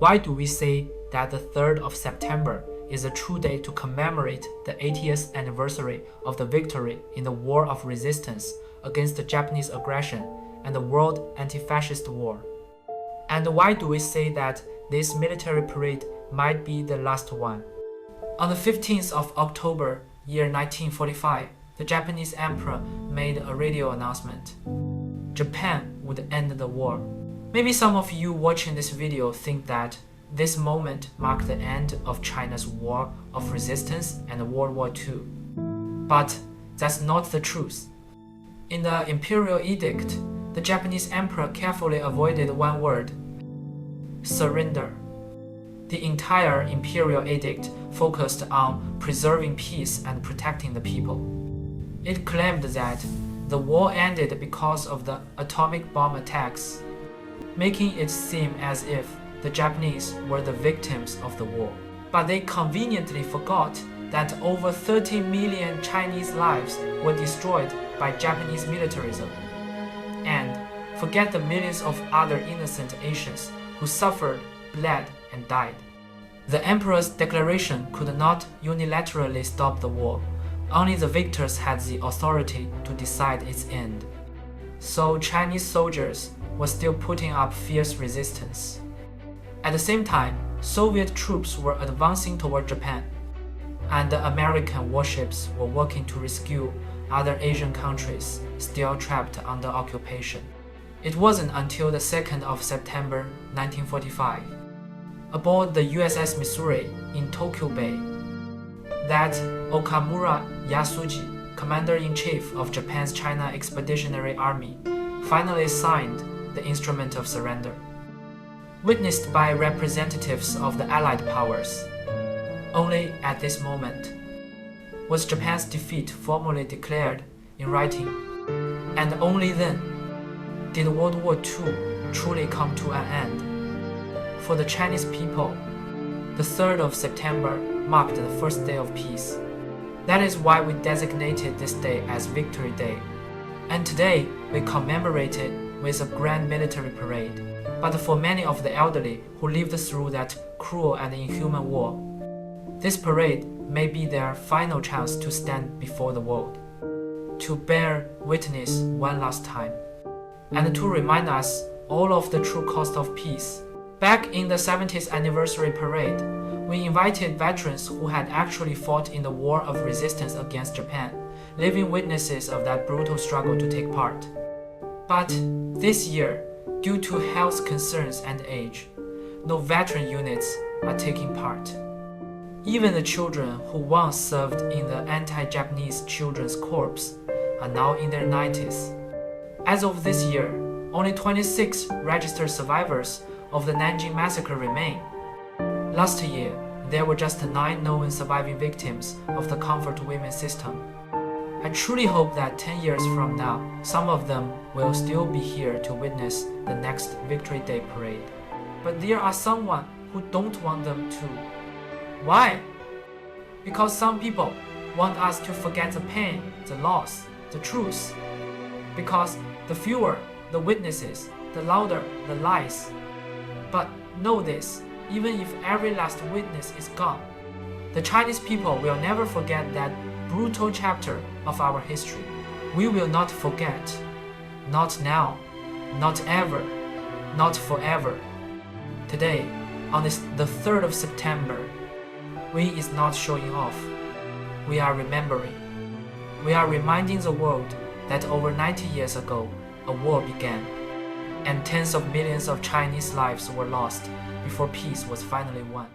Why do we say that the 3rd of September is a true day to commemorate the 80th anniversary of the victory in the War of Resistance against the Japanese aggression and the World Anti-Fascist War? And why do we say that this military parade might be the last one? On the 15th of October, year 1945, the Japanese emperor made a radio announcement. Japan would end the war. Maybe some of you watching this video think that this moment marked the end of China's war of resistance and World War II. But that's not the truth. In the imperial edict, the Japanese emperor carefully avoided one word: surrender. The entire imperial edict focused on preserving peace and protecting the people. It claimed that the war ended because of the atomic bomb attacks, making it seem as if the Japanese were the victims of the war. But they conveniently forgot that over 30 million Chinese lives were destroyed by Japanese militarism. And forget the millions of other innocent Asians who suffered, bled, and died. The emperor's declaration could not unilaterally stop the war. Only the victors had the authority to decide its end. So Chinese soldiers were still putting up fierce resistance. At the same time, Soviet troops were advancing toward Japan, and the American warships were working to rescue other Asian countries still trapped under occupation. It wasn't until the 2nd of September 1945, aboard the USS Missouri in Tokyo Bay, that Okamura Yasuji, Commander-in-Chief of Japan's China Expeditionary Army, finally signed the instrument of surrender. Witnessed by representatives of the Allied powers, only at this moment was Japan's defeat formally declared in writing, and only then did World War II truly come to an end. For the Chinese people, the 3rd of September marked the first day of peace. That is why we designated this day as Victory Day, and today we commemorate it with a grand military parade. But for many of the elderly who lived through that cruel and inhuman war, this parade may be their final chance to stand before the world, to bear witness one last time, and to remind us all of the true cost of peace. Back in the 70th anniversary parade, we invited veterans who had actually fought in the war of resistance against Japan, living witnesses of that brutal struggle to take part. But this year, due to health concerns and age, no veteran units are taking part. Even the children who once served in the anti-Japanese Children's Corps are now in their 90s. As of this year, only 26 registered survivors of the Nanjing massacre remain. Last year, there were just 9 known surviving victims of the comfort women system. I truly hope that 10 years from now, some of them will still be here to witness the next Victory Day parade. But there are someone who don't want them to. Why? Because some people want us to forget the pain, the loss, the truth. Because the fewer the witnesses, the louder the lies. But know this, even if every last witness is gone, the Chinese people will never forget that brutal chapter of our history. We will not forget. Not now, not ever, not forever. Today, on the 3rd of September, we is not showing off. We are remembering. We are reminding the world that over 90 years ago, a war began, and tens of millions of Chinese lives were lost before peace was finally won.